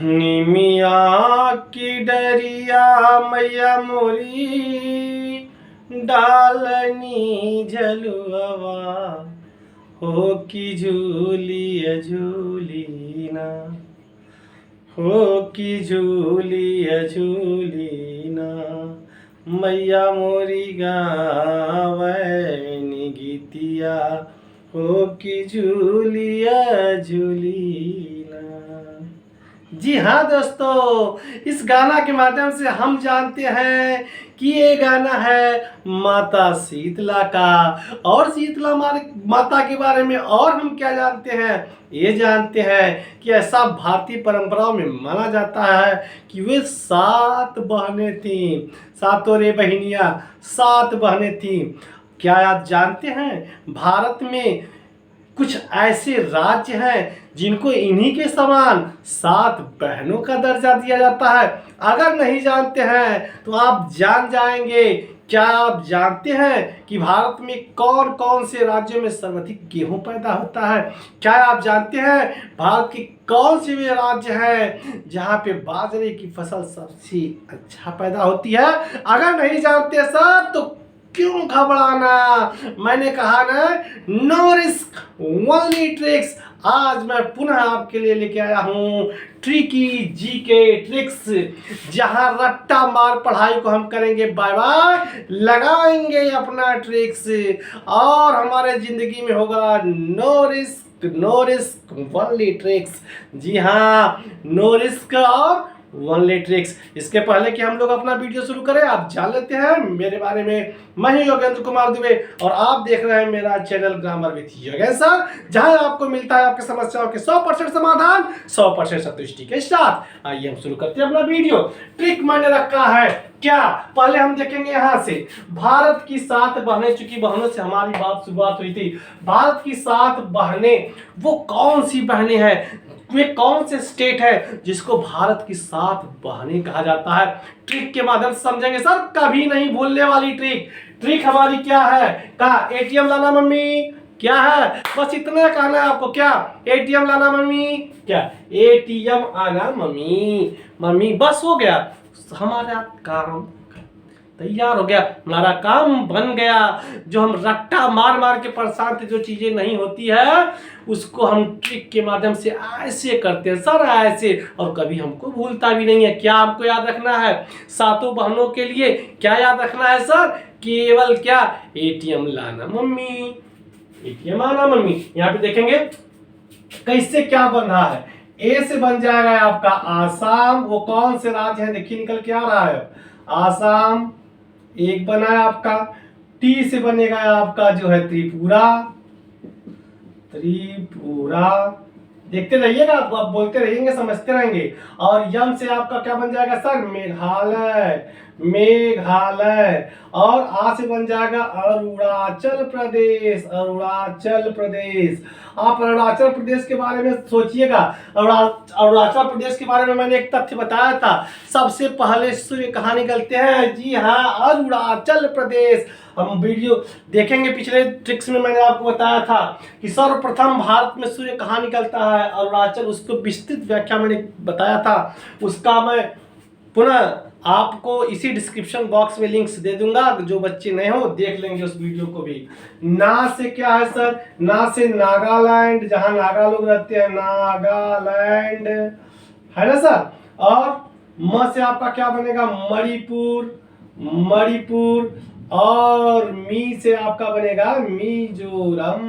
निमिया की डरिया मैया मोरी डालनी झलुआ हो कि झूलिया झूलीना हो कि झूलिया झूलीना मैया मोरी गावैनी गीतिया हो कि झूलिया झूलीना। जी हाँ दोस्तों, इस गाना के माध्यम से हम जानते हैं कि ये गाना है माता शीतला का। और शीतला माता के बारे में और हम क्या जानते हैं, ये जानते हैं कि ऐसा भारतीय परंपराओं में माना जाता है कि वे 7 बहनें थीं, सातों रे बहनियाँ 7 बहनें थीं। क्या आप जानते हैं भारत में कुछ ऐसे राज्य हैं जिनको इन्हीं के समान 7 बहनों का दर्जा दिया जाता है। अगर नहीं जानते हैं तो आप जान जाएंगे। क्या आप जानते हैं कि भारत में कौन कौन से राज्यों में सर्वाधिक गेहूं पैदा होता है? क्या आप जानते हैं भारत के कौन से वे राज्य हैं जहां पे बाजरे की फसल सबसे अच्छा पैदा होती है? अगर नहीं जानते सर तो क्यों घबराना, मैंने कहा ना, नो रिस्क ओनली ट्रिक्स। आज मैं पुनः आपके लिए लेके आया हूँ ट्रिकी जीके ट्रिक्स, जहां रट्टा मार पढ़ाई को हम करेंगे बाय बाय, लगाएंगे अपना ट्रिक्स और हमारे जिंदगी में होगा नो रिस्क ओनली ट्रिक्स। जी हाँ, नो रिस्क और ओनली ट्रिक्स। इसके पहले कि हम लोग अपना वीडियो शुरू करें, आप जान लेते हैं मेरे बारे में। मैं हूं योगेंद्र कुमार दुबे और आप देख रहे हैं मेरा channel grammar with Yogendra sir, जहां आपको मिलता है आपकी समस्याओं के 100% समाधान 100% संतुष्टि के साथ। आइए हम शुरू करते हैं अपना वीडियो। ट्रिक मैंने रखा है क्या, पहले हम देखेंगे यहां से भारत की 7 बहनें, चूंकि बहनों से हमारी बात शुरुआत हुई थी। भारत की 7 बहनें वो कौन सी बहनें हैं, वे कौन से स्टेट है जिसको भारत की 7 बहनें कहा जाता है? ट्रिक के माध्यम से समझेंगे सर, कभी नहीं भूलने वाली ट्रिक। ट्रिक हमारी क्या है? का एटीएम लाना मम्मी, क्या है? बस इतना कहना है आपको। क्या? एटीएम लाना मम्मी, क्या एटीएम आना मम्मी, मम्मी बस हो गया, हमारा काम तैयार हो गया, हमारा काम बन गया। जो हम रट्टा मार मार के परेशान थे, जो चीजें नहीं होती है उसको हम ट्रिक के माध्यम से ऐसे करते हैं सर, ऐसे, और कभी हमको भूलता भी नहीं है। क्या आपको याद रखना है? 7 बहनों के लिए क्या याद रखना है सर? केवल क्या? एटीएम लाना मम्मी, एटीएम आना मम्मी। यहाँ पे देखेंगे कैसे क्या बन रहा है। ए से बन जाएगा आपका आसाम, वो कौन से राज्य है देखिए, निकल के आ रहा है आसाम, एक बना है आपका। टी से बनेगा आपका जो है त्रिपुरा, त्रिपुरा, देखते रहिएगा, आप बोलते रहेंगे समझते रहेंगे। और यम से आपका क्या बन जाएगा सर? मेघालय, मेघालय। और आ से बन जाएगा अरुणाचल प्रदेश, अरुणाचल प्रदेश। आप अरुणाचल प्रदेश के बारे में सोचिएगा। अरुणाचल प्रदेश के बारे में मैंने एक तथ्य बताया था, सबसे पहले सूर्य कहाँ निकलते हैं? जी हाँ, अरुणाचल प्रदेश। हम वीडियो देखेंगे, पिछले ट्रिक्स में मैंने आपको बताया था कि सर्वप्रथम भारत में सूर्य कहाँ निकलता है? अरुणाचल। उसको विस्तृत व्याख्या मैंने बताया था, उसका मैं पुनः आपको इसी डिस्क्रिप्शन बॉक्स में लिंक्स दे दूंगा, जो बच्चे नए हो देख लेंगे उस वीडियो को भी। ना से क्या है सर? ना से नागालैंड, जहां नागा लोग रहते हैं, नागालैंड है ना सर। और म से आपका क्या बनेगा? मणिपुर, मणिपुर। और मी से आपका बनेगा मिजोरम,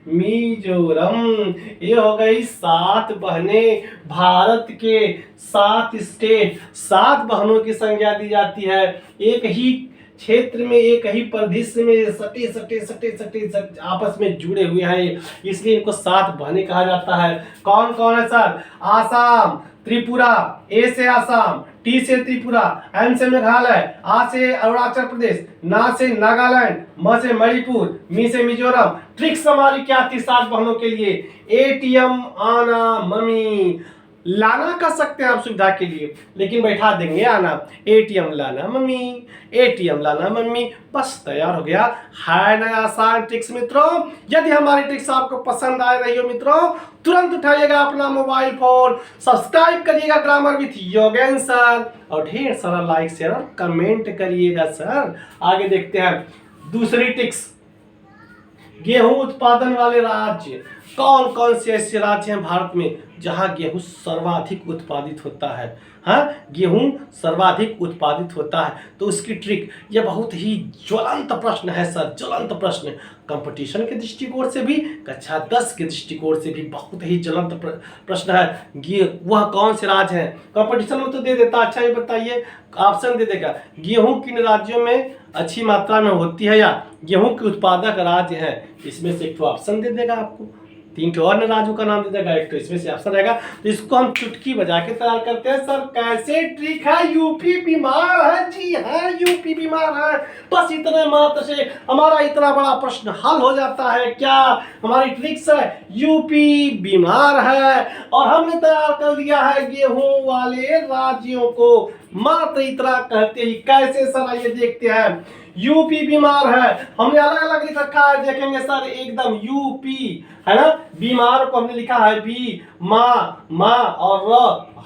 मिजोरम। ये हो गई 7 बहनें। भारत के 7 स्टेट, 7 बहनों की संज्ञा दी जाती है। एक ही क्षेत्र में, एक ही परिदृश्य में सटे सटे सटे सटे आपस में जुड़े हुए हैं, इसलिए इनको 7 बहनें कहा जाता है। कौन कौन है सर? आसाम, त्रिपुरा, ए से आसाम, टी से त्रिपुरा, एम से मेघालय, आ से अरुणाचल प्रदेश, ना से नागालैंड, म से मणिपुर, मी से मिजोरम। ट्रिक्स हमारी क्या थी 7 बहनों के लिए? एटीएम आना मम्मी, लाना कर सकते हैं आप सुविधा के लिए, लेकिन बैठा देंगे आना, एटीएम लाना मम्मी, एटीएम लाना मम्मी, बस तैयार हो गया। है नया आसान ट्रिक्स मित्रों। यदि हमारी ट्रिक्स आपको पसंद आ रही हो मित्रों, तुरंत उठाइएगा अपना मोबाइल फोन, सब्सक्राइब करिएगा ग्रामर विथ योगेन सर, और ढेर सारा लाइक शेयर और कमेंट करिएगा सर। आगे देखते हैं दूसरी ट्रिक्स। गेहूं उत्पादन वाले राज्य कौन कौन से ऐसे राज्य हैं भारत में जहां गेहूं सर्वाधिक उत्पादित होता है? हाँ, गेहूं सर्वाधिक उत्पादित होता है, तो उसकी ट्रिक, यह बहुत ही ज्वलंत प्रश्न है सर, ज्वलंत प्रश्न। कंपटीशन के दृष्टिकोण से भी, कक्षा 10 के दृष्टिकोण से भी बहुत ही ज्वलंत प्रश्न है। वह कौन से राज्य हैं? कंपटीशन में तो दे देता, अच्छा ये बताइए, ऑप्शन दे देगा, गेहूं किन राज्यों में अच्छी मात्रा में होती है या गेहूं के उत्पादक राज्य हैं, इसमें से एक तो ऑप्शन दे देगा आपको, 3 और राज्यों का नाम दे देगा, एक तो इसमें से ऑप्शन रहेगा। तो इसको हम चुटकी बजा के तैयार करते हैं सर। कैसे ट्रिक है? यूपी बीमार है, जी हाँ यूपी बीमार है। बस इतने मात्र से हमारा इतना बड़ा प्रश्न हल हो जाता है। क्या हमारी ट्रिक्स है? यूपी बीमार है, और हमने तैयार कर दिया है गेहूं वाले राज्यों को, मात्र इतना कहते ही। कैसे सर? आइए देखते हैं। यूपी बीमार है, हमने अलग अलग लिख रखा है, देखेंगे सर एकदम यूपी है ना, बीमार को हमने लिखा है बी, माँ और र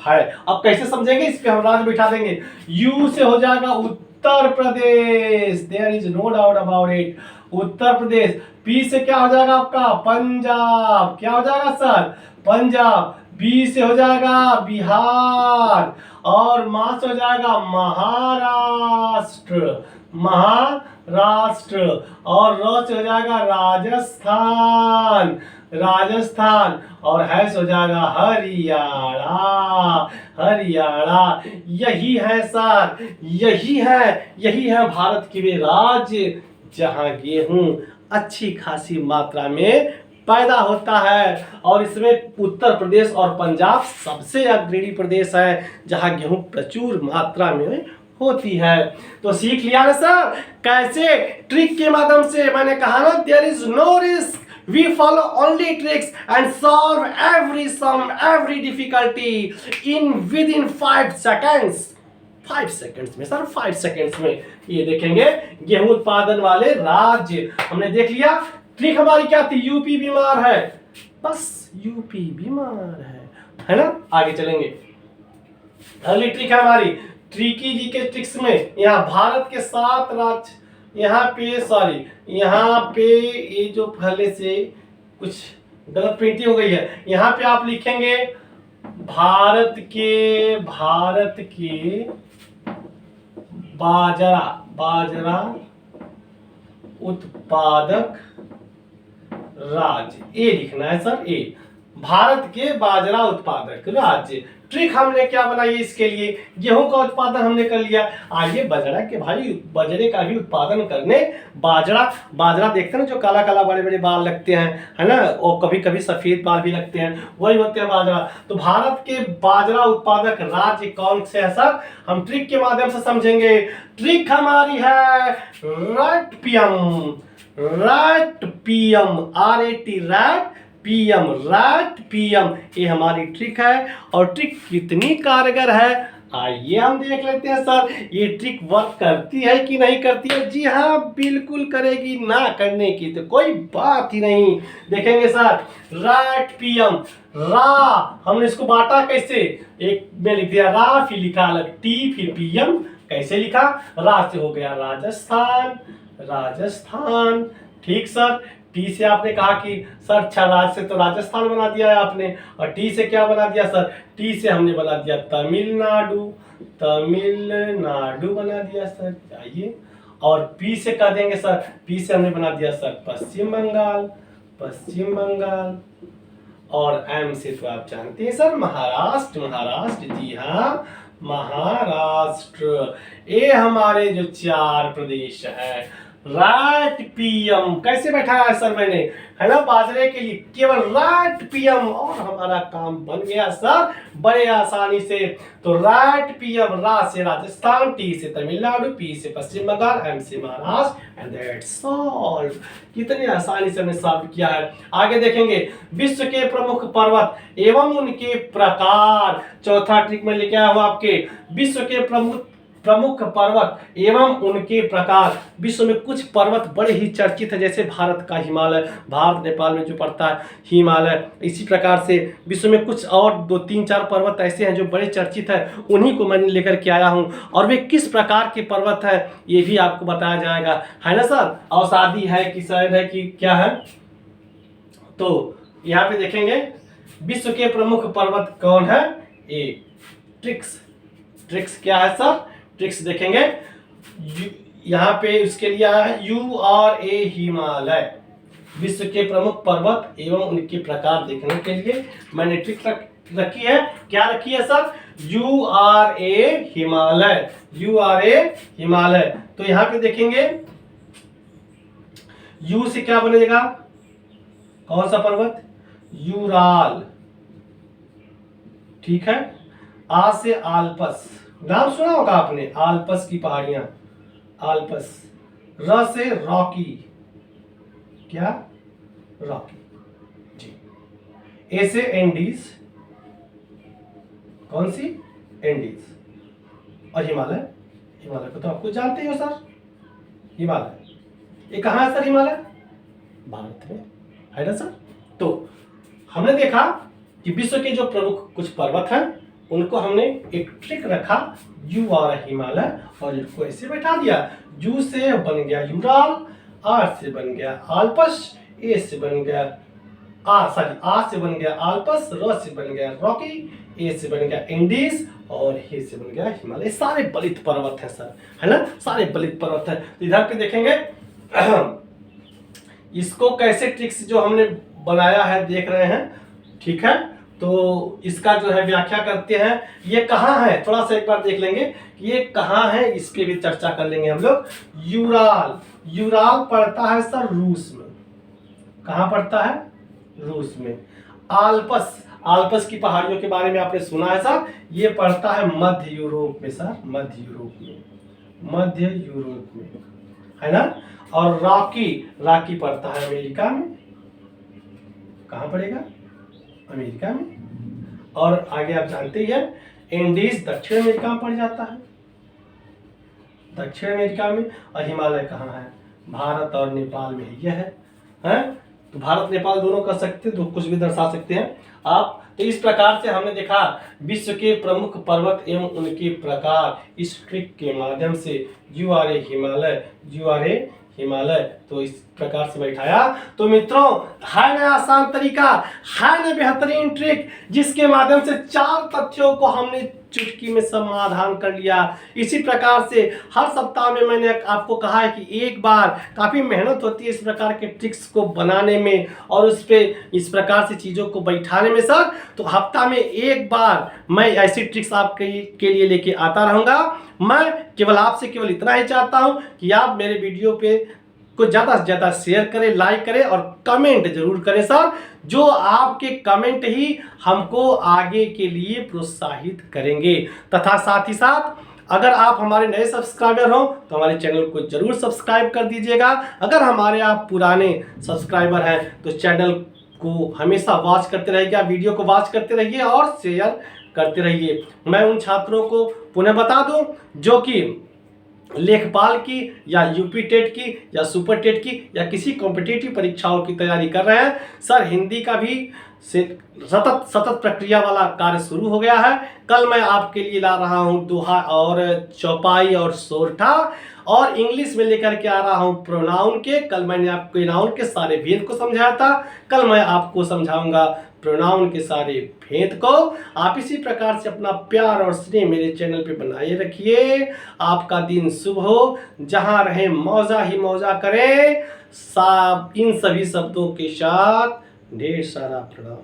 है। अब कैसे समझेंगे? इस पे हम राज्य बिठा देंगे। यू से हो जाएगा Uttar Pradesh, there is no doubt about it, Uttar Pradesh. P से क्या हो जाएगा आपका? पंजाब, क्या हो जाएगा सर? पंजाब। बी से हो जाएगा बिहार, और मां से हो जाएगा महाराष्ट्र, महाराष्ट्र, और र से हो जाएगा राजस्थान, राजस्थान, और है से हो जाएगा हरियाणा, हरियाणा। यही है सर, यही है भारत के वे राज्य जहां गेहूं अच्छी खासी मात्रा में पैदा होता है, और इसमें उत्तर प्रदेश और पंजाब सबसे अग्रणी प्रदेश है जहां गेहूं प्रचुर मात्रा में होती है। तो सीख लिया ना सर कैसे ट्रिक के माध्यम से? मैंने कहा ना, there is no risk, we follow only tricks and solve every sum, every difficulty in within 5 seconds। 5 seconds में सर, 5 सेकंड्स में ये देखेंगे गेहूं उत्पादन वाले राज्य हमने देख लिया। ट्रिक हमारी क्या थी? यूपी बीमार है, बस यूपी बीमार है ना। आगे चलेंगे, अगली ट्रिक है हमारी ट्रिकी जी के ट्रिक्स में। यहाँ भारत के 7 राज्य, यहाँ पे ये जो पहले से कुछ गलत प्रिंटिंग हो गई है, यहाँ पे आप लिखेंगे भारत के बाजरा उत्पादक राज्य, ए लिखना है सर, ए, भारत के बाजरा उत्पादक राज्य। ट्रिक हमने क्या बनाई इसके लिए? गेहूं का उत्पादन हमने कर लिया, आइए बाजरे का भी उत्पादन करने। बाजरा देखते हैं ना, जो काला काला बड़े बड़े बाल लगते हैं, है ना, और कभी कभी सफेद बाल भी लगते हैं, वही होते हैं बाजरा। तो भारत के बाजरा उत्पादक राज्य कौन से है सर? हम ट्रिक के माध्यम से समझेंगे। ट्रिक हमारी है रैट पीएम, रैट पीएम, ये हमारी ट्रिक है। और ट्रिक कितनी कारगर है आइए हम देख लेते हैं सर। ये ट्रिक वर्क करती है कि नहीं करती है? जी हाँ बिल्कुल करेगी, ना करने की तो कोई बात ही नहीं। देखेंगे सर, रैट पीएम, रा हमने इसको बांटा कैसे? एक में लिख दिया रा, फिर लिखा अलग टी, फिर पीएम। कैसे लिखा? रा से हो गया राजस्थान, ठीक सर। टी से आपने कहा कि सर अच्छा, राज से तो राजस्थान बना दिया है आपने, और टी से क्या बना दिया सर? टी से हमने बना दिया तमिलनाडु बना दिया सर, आइए। और पी से कह देंगे सर, पी से हमने बना दिया सर पश्चिम बंगाल। और एम से तो आप जानते हैं सर महाराष्ट्र, जी हाँ महाराष्ट्र। ये हमारे जो 4 प्रदेश है, राइट पीएम कैसे बैठाया है सर मैंने, है ना, बाजरे के लिए केवल राइट पीएम और हमारा काम बन गया सर बड़े आसानी से। तो राइट पीएम, रा से राजस्थान, टी से तमिलनाडु, पी से पश्चिम बंगाल, एम से महाराष्ट्र एंड दैट्स सॉल्व। कितनी आसानी से हमने सॉल्व किया है। आगे देखेंगे विश्व के प्रमुख पर्वत एवं उनके प्रकार। चौथा ट्रिक में लेके आया हूं आपके, विश्व के प्रमुख पर्वत एवं उनके प्रकार। विश्व में कुछ पर्वत बड़े ही चर्चित है, जैसे भारत का हिमालय, भारत नेपाल में जो पड़ता है हिमालय। इसी प्रकार से विश्व में कुछ और 2-3-4 पर्वत ऐसे हैं जो बड़े चर्चित है, उन्हीं को मैंने लेकर के आया हूं। और वे किस प्रकार के पर्वत है ये भी आपको बताया जाएगा, है ना सर। औषधि है कि शायद है कि क्या है। तो यहाँ पे देखेंगे विश्व के प्रमुख पर्वत कौन है। ए ट्रिक्स, ट्रिक्स क्या है सर, ट्रिक्स देखेंगे। यहाँ पे उसके लिए है URA हिमालय। विश्व के प्रमुख पर्वत एवं उनके प्रकार देखने के लिए मैंने ट्रिक रखी है। क्या रखी है sir, URA Himalaya, URA Himalaya. तो यहाँ पे देखेंगे U से क्या बनेगा, कौन सा पर्वत, यूराल, ठीक है। आ से आल्पस, नाम सुना होगा आपने, आल्पस की पहाड़ियां, आल्पस। र से रॉकी, क्या, रॉकी जी। ए से एंडीज, कौन सी, एंडीज। और हिमालय, हिमालय को तो आपको जानते हो सर, हिमालय ये कहाँ है सर, हिमालय भारत में है ना सर। तो हमने देखा कि विश्व के जो प्रमुख कुछ पर्वत हैं उनको हमने एक ट्रिक रखा, यू और हिमालय, और इनको ऐसे बैठा दिया। यू से बन गया यूराल, आर से बन गया आल्पस, ए से बन गया आ से बन गया आल्पस, र से बन गया रॉकी, ए से बन गया एंडीज और हे से बन गया हिमालय। सारे बलित पर्वत है सर, है ना, सारे बलित पर्वत है। तो इधर पे देखेंगे इसको कैसे ट्रिक्स जो हमने बनाया है देख रहे हैं, ठीक है। तो इसका जो है व्याख्या करते हैं, ये कहाँ है थोड़ा सा एक बार देख लेंगे कि ये कहाँ है, इस पे भी चर्चा कर लेंगे हम लोग। यूराल, यूराल पड़ता है सर रूस में, कहाँ पड़ता है, रूस में। आल्पस, आल्पस की पहाड़ियों के बारे में आपने सुना है सर, ये पड़ता है मध्य यूरोप में सर, मध्य यूरोप में, मध्य यूरोप में, है ना। और रॉकी, रॉकी पड़ता है अमेरिका में, कहाँ पड़ेगा, अमेरिका में। और आगे आप जानते ही हैं एंडीज दक्षिण अमेरिका में पड़ जाता है, दक्षिण अमेरिका में। और हिमालय कहाँ है, भारत और नेपाल में यह है। तो भारत नेपाल दोनों कर सकते हैं, तो कुछ भी दर्शा सकते हैं आप। तो इस प्रकार से हमने देखा विश्व के प्रमुख पर्वत एवं उनके प्रकार इस ट्रिक के माध्यम से। URA हिमालय, URA हिमालय, तो इस प्रकार से बैठाया। तो मित्रों है ना आसान तरीका, है ना बेहतरीन ट्रिक, जिसके माध्यम से 4 तथ्यों को हमने चुटकी में समाधान कर लिया। इसी प्रकार से हर सप्ताह में मैंने आपको कहा है कि एक बार, काफ़ी मेहनत होती है इस प्रकार के ट्रिक्स को बनाने में और उस पर इस प्रकार से चीज़ों को बैठाने में सर। तो हफ्ता में एक बार मैं ऐसी ट्रिक्स आपके लिए लेके आता रहूँगा। मैं केवल आपसे केवल इतना ही चाहता हूँ कि आप मेरे वीडियो पे को ज़्यादा से ज़्यादा शेयर करें, लाइक करें और कमेंट जरूर करें सर। जो आपके कमेंट ही हमको आगे के लिए प्रोत्साहित करेंगे। तथा साथ ही साथ अगर आप हमारे नए सब्सक्राइबर हो तो हमारे चैनल को जरूर सब्सक्राइब कर दीजिएगा। अगर हमारे आप पुराने सब्सक्राइबर हैं तो चैनल को हमेशा वॉच करते रहिएगा, वीडियो को वॉच करते रहिए और शेयर करते रहिए। मैं उन छात्रों को पुनः बता दूं जो कि लेखपाल की या यूपी टेट की या सुपर टेट की या किसी कॉम्पिटिटिव परीक्षाओं की तैयारी कर रहे हैं सर, हिंदी का भी सतत प्रक्रिया वाला कार्य शुरू हो गया है। कल मैं आपके लिए ला रहा हूं दोहा और चौपाई और सोरठा, और इंग्लिश में लेकर के आ रहा हूं प्रोनाउन के। कल मैंने आपको नाउन के सारे भेद को समझाया था, कल मैं आपको समझाऊंगा प्रोनाउन के सारे भेद को। आप इसी प्रकार से अपना प्यार और स्नेह मेरे चैनल पे बनाए रखिए। आपका दिन शुभ हो, जहां रहे मौजा ही मौजा करें। इन सभी शब्दों के साथ ढेर सारा प्रणाम।